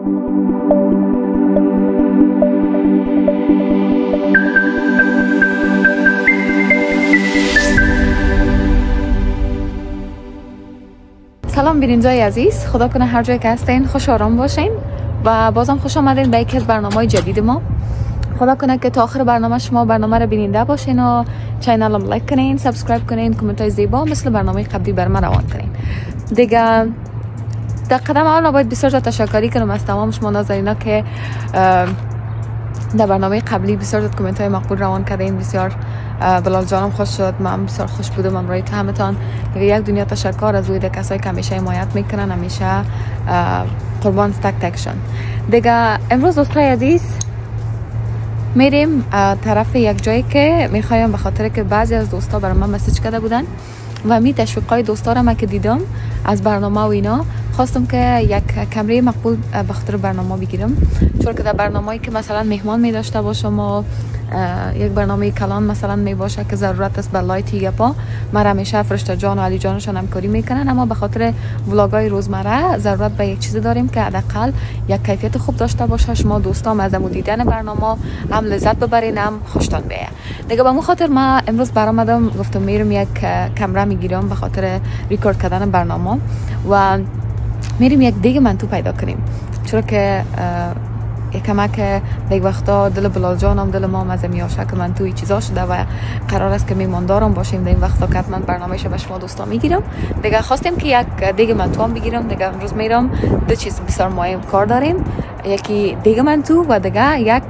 سلام بینندگان عزیز، خدا کنه هر جای که هستین خوش آرام باشین و بازم خوش آمدین به یکی از برنامه‌های جدید ما. خدا کنه که تا آخر برنامه شما برنامه رو بیننده باشین و چینل رو لایک کنین، سابسکرایب کنین، کامنت های زیبا مثل برنامه قبلی بر من روان کنین. دیگه در قدم اول باید بسیار تشکری کنم از تمام شما ناظرینا که در برنامه قبلی بسیار کامنت های مقبول روان کردین. بسیار بلال جانم خوش شد، من بسیار خوش بودم امروز همتان. دیگه یک دنیا تشکر از روی کسایی که همیشه حمایت میکنن، همیشه قربان تک تکشون. دیگه امروز دوستای عزیز میریم طرف یک جایی که میخوایم، به خاطر که بعضی از دوستا برای من مسیج کرده بودن و می تشویقای دوستا رو من که دیدم از برنامه و اینا خواستم که یک کمره مقبول به خاطر برنامه بگیرم، چون که در برنامه‌ای که مثلا مهمان می داشته باشم و یک برنامه کلان مثلا می باشه که ضرورت است به لایت گپا، من همیشه فرشته جان و علی جانشون همکاری میکنن، اما به خاطر ولاگای روزمره ضرورت به یک چیزی داریم که حداقل یک کیفیت خوب داشته باشه، شما دوستام از دیدن برنامه هم لذت ببرین هم خوشتان بیه. دیگه به اون خاطر من امروز برآمدم گفتم میرم یک کمره میگیرم به خاطر ریکورد کردن برنامه و میریم یک دیگه منتو پیدا کنیم، چون که یکم که دیگه وقتا دل بلال جانم دل ما از میاشه که من توی چیزا شده و قرار است که میماندارم باشیم در این وقتا که حتما برنامه‌اش به شما دوستا میگیرم. دیگه خواستیم که یک دیگه منتو هم بگیرم. دیگه امروز میرم دو چیز بسیار مهم کار داریم، یکی دیگه منتو و دیگه یک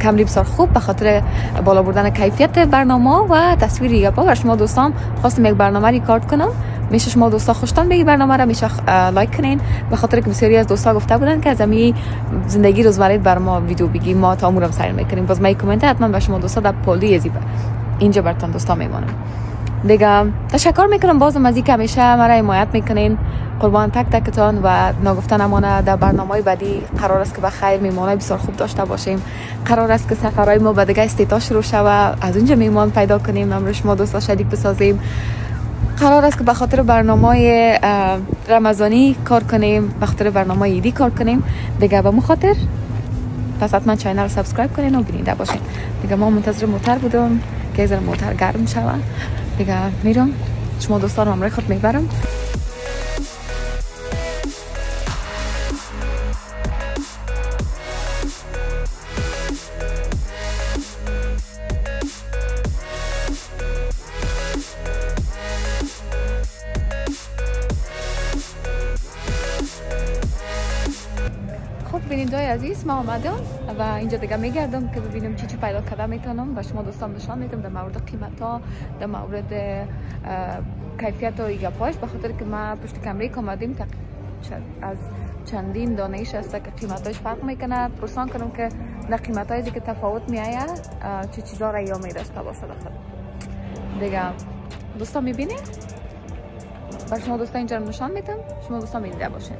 کمری بسیار خوب به خاطر بالا بردن کیفیت برنامه و تصویر دیگه با شما دوستان خواستم یک برنامه ریکورد کنم. میشه شما دوستا خوشتان بگی برنامه را میشه لایک کنین، به خاطر که بسیاری از دوستا گفته بودن که از می زندگی روزمره بر ما ویدیو بگی، ما تا امورم سر میکنیم. باز من کامنت حتما به شما دوستا در پولی زیبا اینجا براتون دوستا میمونم. دیگه تشکر میکنم بازم از اینکه همیشه مرا حمایت میکنین، قربان تک تکتان و نگفتن امانه. در برنامه‌های بعدی قرار است که بخیر میمونه بسیار خوب داشته باشیم، قرار است که سفرهای ما به دیگه استیتا شروع شود، از اونجا میمان پیدا کنیم، امروز شما دوستا شریک بسازیم. قرار است که به خاطر برنامه رمضانی کار کنیم، به خاطر برنامه عیدی کار کنیم. دیگه به مخاطر پس حتما چینل رو سابسکرایب کنین و بیننده باشین. دیگه ما منتظر موتر بودم که از موتر گرم شود. دیگه میرم شما دوستان رو امروز خود میبرم. بینندگان عزیز ما آمدم و اینجا دیگه میگردم که ببینم چی پیدا کرده میتونم و شما دوستان نشان میدم در مورد قیمت ها، در مورد کیفیت و گپاش، به خاطر که ما پشت کمره آمدیم که از چندین دانش است که قیمتاش فرق میکنه. پرسان کنم که در قیمتایی که تفاوت میآید چه چیزا را یا میداشته باشه داخل. دیگه دوستان میبینید بر شما دوستان اینجا نشان میدم، شما دوستان میدیده باشین.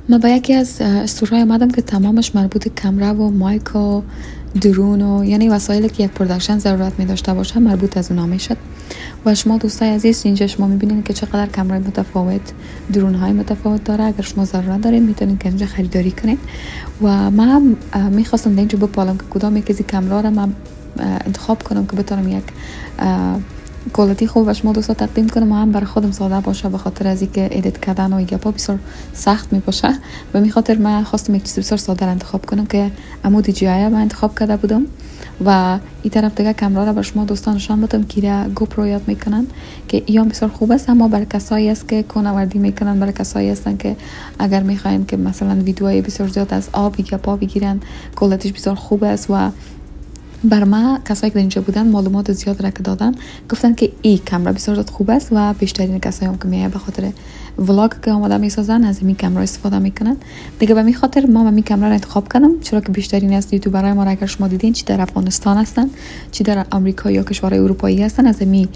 من با یکی از استورهای آمدم که تمامش مربوط کمره و مایک و درون و یعنی وسایلی که یک پروداکشن ضرورت می داشته باشه مربوط از اونا میشد. و شما دوستای عزیز اینجا شما میبینید که چقدر کمرای متفاوت، درون های متفاوت داره. اگر شما ضرورت دارین میتونید که اینجا خریداری کنید. و من میخواستم اینجا بپالم که کدام یکی از کمرا رو من انتخاب کنم که بتونم یک کوالیتی خوب و شما دوستا تقدیم کنم و هم برای خودم ساده باشه، به خاطر از اینکه ادیت کردن و گپا بسیار سخت می باشه و می خاطر من خواستم یک چیز بسیار ساده انتخاب کنم که امو دی جی آی من انتخاب کرده بودم. و این طرف دیگه کامera را برای شما دوستان نشان بدم که گوپرو یاد میکنن که ایام بسیار خوب است، اما برای کسایی است که کوهنوردی میکنن، برای کسایی هستن که اگر میخواین که مثلا ویدیوهای بسیار زیاد از آب یا پا بگیرن، کوالیتیش بسیار خوب است. و بر ما کسایی که اینجا بودن معلومات زیاد را که دادن، گفتن که این کامera بسیار خوب است و بیشترین کسایی هم که میایه به خاطر ولاگ که آماده میسازن از این کامera استفاده میکنن. دیگه به می خاطر ما این کامera را انتخاب کردم، چرا که بیشترین از یوتیوبرای ما را اگر شما دیدین چی در افغانستان هستن، چی در آمریکا یا کشورهای اروپایی هستن، از این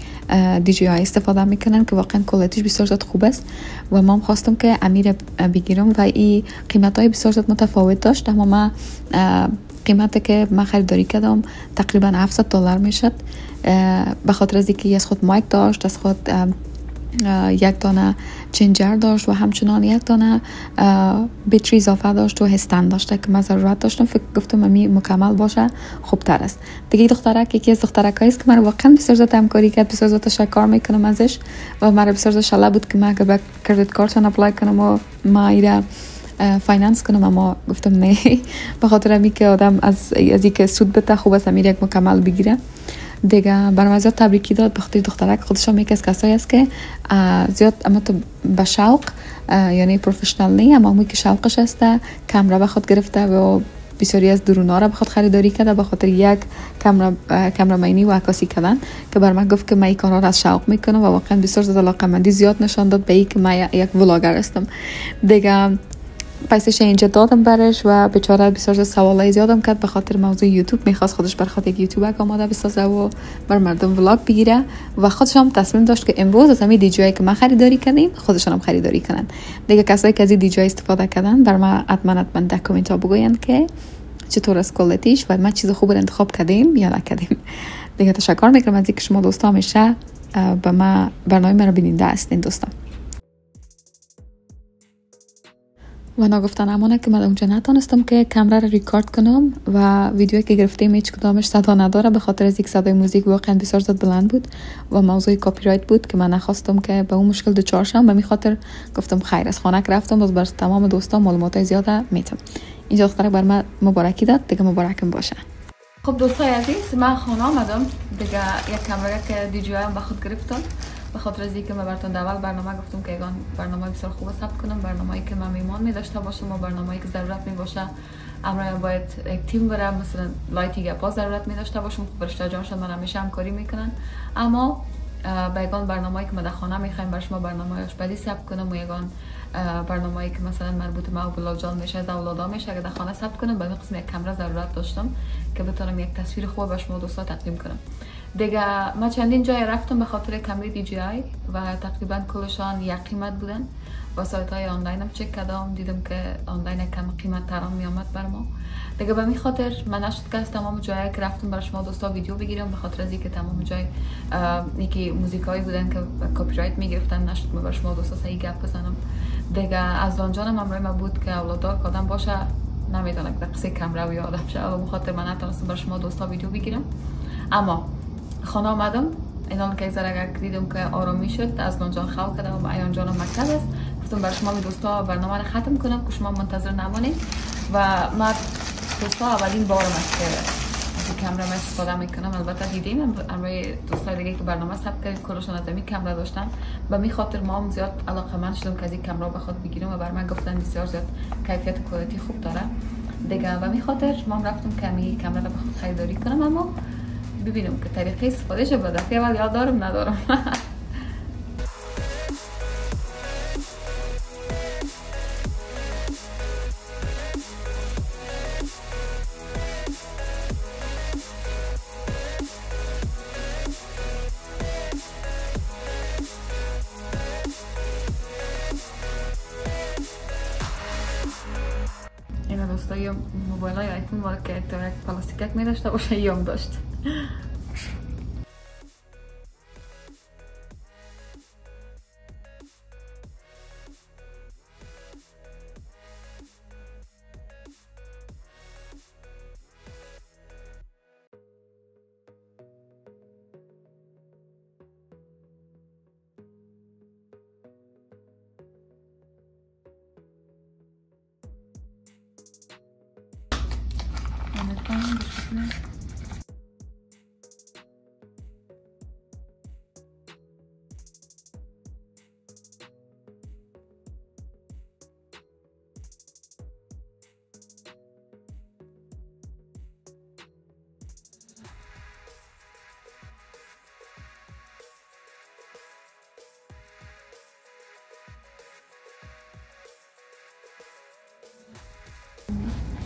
دی جی آی استفاده میکنن که واقعا کوالیتیش بسیار خوب است. و ما هم خواستم که امیر بگیرم و این قیمتای بسیار متفاوت داشت، اما ما قیمتی که من خریداری کردم تقریبا $700 میشد، به خاطر از اینکه از خود مایک داشت، از خود یک دانه چنجر داشت و همچنان یک دانه بطری اضافه داشت و هستن داشته که من ضرورت داشتم. فکر گفتم امی مکمل باشه خوب تر است. دیگه دخترک یکی از دخترکایی است که من واقعا بسیار زیاد همکاری کرد، بسیار زیاد تشکر میکنم ازش و مرا بسیار زیاد شله بود که من اگه به کردیت کارتم اپلای کنم و ما ایره فایننس کنم، اما گفتم نه به خاطر امی که آدم از اینکه سود بده خوب است امیر یک مکمل بگیره. دیگه برام زیاد تبریکی داد به خاطر دخترک خودش هم یکی از کسایی است که زیاد اما تو به شوق یعنی پروفشنال نه، اما اون که شوقش است کامرا به خود گرفته و بسیاری از درونا را به خود خریداری کرده به خاطر یک کامرامینی و عکاسی کردن که بر من گفت که من این کارها را از شوق میکنم و واقعا بسیار زیاد علاقه‌مندی زیاد نشان داد به این که من یک ولاگر هستم. دیگه پیسش اینجا دادم برش و بیچاره بسیار سوالای زیادم کرد به خاطر موضوع یوتیوب. میخواست خودش بر خاطر یک یوتیوب آماده بسازه و بر مردم ولاگ بگیره و خودش هم تصمیم داشت که امروز از همین دی جی که ما خریداری کردیم خودشون هم خریداری کنن. دیگه کسایی که از دی جی استفاده کردن بر ما حتما در کامنت ها بگوین که چطور از کوالیتیش و ما چیز خوب انتخاب کردیم یا نکردیم. دیگه تشکر میکنم از اینکه شما دوستا همیشه به ما برنامه مرا بیننده هستین دوستان. و نگفتن امانه که من اونجا نتونستم که کامرا رو ریکارد کنم و ویدیویی که گرفتیم هیچ کدامش صدا نداره به خاطر از یک صدای موزیک واقعا بسیار زیاد بلند بود و موضوع کپی رایت بود که من نخواستم که به اون مشکل دچار شم. به می خاطر گفتم خیر از خانه رفتم باز بر تمام دوستان معلومات زیاده میتم. اینجا دختره بر من مبارکی داد، دیگه مبارکم باشه. خب دوستای عزیز من خانه آمدم دیگه. یک کامرا که دی جی هم به خود گرفتم به خاطر از اینکه من براتون اول برنامه گفتم که یگان برنامه بسیار خوب ثبت کنم، برنامه‌ای که من میمان می داشته باشم و برنامه‌ای که ضرورت می باشه امروز باید یک تیم برم، مثلا لایتی گپا ضرورت می داشته باشم. فرشته جانشون من همیشه همکاری میکنن، اما به یگان برنامه‌ای که ما در خانه میخوایم برای شما برنامه آشپزی ثبت کنم و یگان برنامه‌ای که مثلا مربوط به بلال جان میشه از اولادا میشه اگه در خانه ثبت کنم به قسم یک کامرا ضرورت داشتم که بتونم یک تصویر خوب به شما دوستا تقدیم کنم. دیگه ما چندین جای رفتم به خاطر کامرای دی جی آی و تقریبا کلشان یک قیمت بودن. با سایت های آنلاین هم چک کردم دیدم که آنلاین کم قیمت ترام می آمد بر ما. دیگه به می خاطر من نشد که از تمام جایی که رفتم برای شما دوستا ویدیو بگیرم به خاطر از اینکه تمام جای یکی موزیکایی بودن که کپی رایت می گرفتن نشد من برای شما دوستا صحیح گپ بزنم. دیگه از آنجانم امروز ما بود که اولادار کادم باشه نمیدونم که قصه کامرا یادم شه و بخاطر من نتونستم برای شما دوستا ویدیو بگیرم. اما خانه آمدم اینان که اگر دیدم که آرامی شد از اونجا خاو کردم و ایان جانم مکتب است گفتم برای شما دوستا برنامه رو ختم کنم که شما منتظر نمانید. و من دوستا اولین بارم است که از کامرا استفاده میکنم. البته دیدیم امروز دوستای دیگه که برنامه ثبت کردن کلشون از این کامرا داشتن به می خاطر ما هم زیاد علاقه‌مند شدم که از این کامرا به خود بگیرم و بر من گفتن بسیار زیاد کیفیت و کوالیتی خوب داره. دیگه به می خاطر ما رفتم که می کامرا رو به خود خریداری کنم، اما ببینم که طریقه استفادهش به دفعه اول یاد دارم ندارم. این دوستای موبایل های آیفون وارد که تو یک پلاستیکک می داشته باشه یام داشت.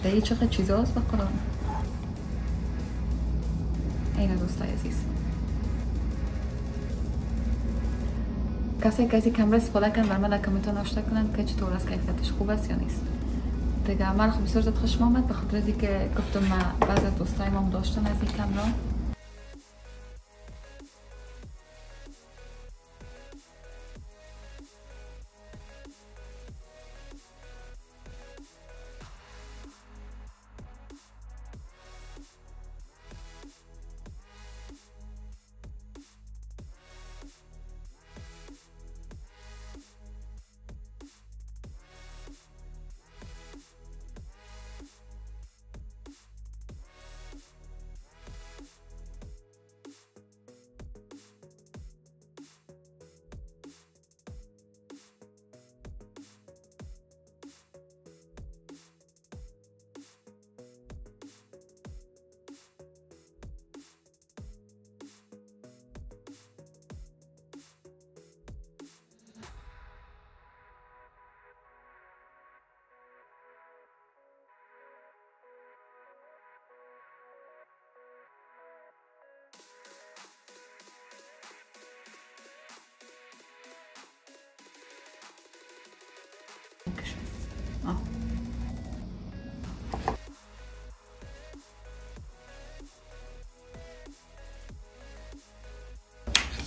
دیگه چقدر چیزا هست بخورم. این دوستای عزیز کسی که از این کامرا استفاده کردن بر من در کامنت ها نوشته کنن که چطور از کیفیتش خوب است یا نیست. دیگه من خب بسیار زیاد خوشم آمد به خاطر از اینکه گفتم من بعضی از دوستای ما داشتن از این کامرا.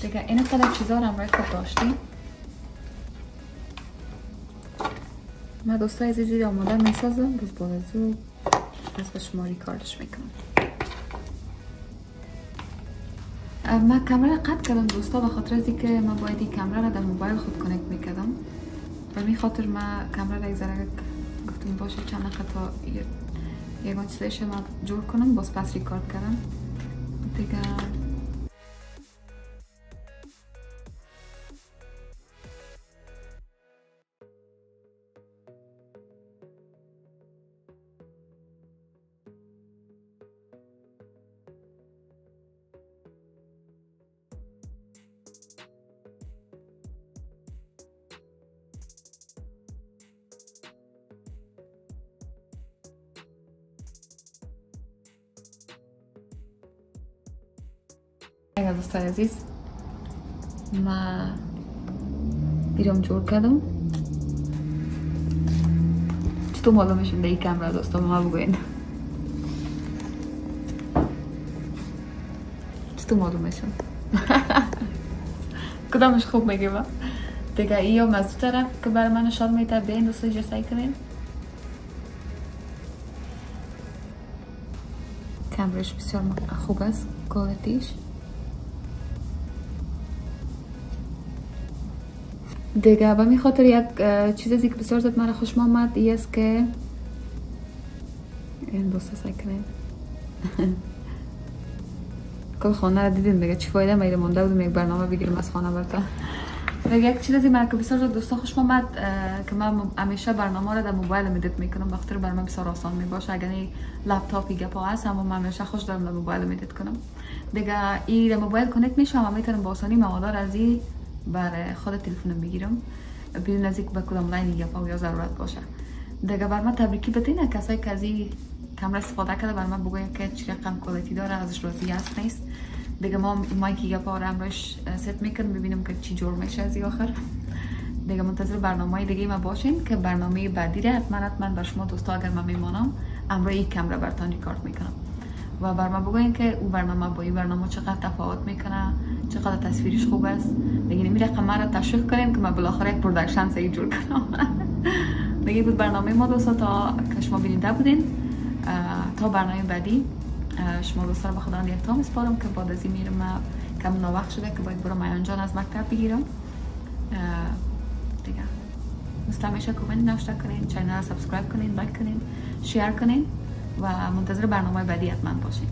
دیگه این قدر چیزا رو همراه خود داشتیم. من دوستای عزیزی آماده میسازم، باز بعد از او از به شما ریکاردش میکنم. من کامera رو قطع کردم دوستا به خاطر از اینکه من باید این کامera رو در موبایل خود کانکت میکردم. به می خاطر من کامera را یک ذره گفتم باشه چند دقیقه تا یگان چیزایش ما جور کنم، باز پس ریکارد کردم دیگه. دوستای عزیز ما بیرم جور کردم. چطور معلوم میشون در این کامera دوستا ما بگوین؟ چطور معلوم میشون؟ کدامش خوب میگه با؟ دیگه ای هم از دو طرف که برای من نشان میده. بیاین دوستا اینجا سعی کنین کامراش بسیار خوب است کوالیتیش. دیگه به می خاطر یک چیزی که بسیار زیاد مرا خوش آمد ای است که این دوستا سعی کنین کل خانه را دیدین دیگه چی فایده میره مونده بودم یک برنامه بگیرم از خانه برتا. دیگه یک چیزی مرا که بسیار زیاد دوستا خوش آمد که من همیشه برنامه را در موبایل ادیت میکنم، بخاطر برنامه بسیار آسان میباشه. اگر این لپتاپی گپا هست اما من همیشه خوش دارم در موبایل ادیت کنم. دیگه این در موبایل کانکت میشم و میتونم با آسانی مواد از این بر خود تلفنم بگیرم بدون از اینکه به کدام لاین گپا یا ضرورت باشه. دیگه بر من تبریکی بدین کسایی که از این کامera استفاده کرده بر من بگوین که چه رقم کوالیتی داره، ازش راضی است نیست. دیگه ما مایکی گپا رو همراهش ست میکنم ببینم که چی جور میشه از این آخر. دیگه منتظر برنامه‌های دیگه ما باشین که برنامه بعدی را حتما بر شما دوستا اگر من میمانم همراه این کامera براتون ریکارد میکنم و بر من بگوین که اون برنامه با این برنامه چقدر تفاوت میکنه، چقدر تصویرش خوب است. دیگه نمی رقم را تشویق کنین که من بالاخره یک پروداکشن صحیح جور کنم. دیگه بود برنامه ما دوستا تا که شما بیننده بودین. تا برنامه بعدی شما دوستا رو به خدا یک تا میسپارم که بعد از این میرم کم ناوقت شده که باید برم میان جان از مکتب بگیرم. دیگه مثل همیشه کامنت نوشته کنین، چینل رو سابسکرایب کنین، لایک کنین، شیر کنین و منتظر برنامه بعدی حتما باشین.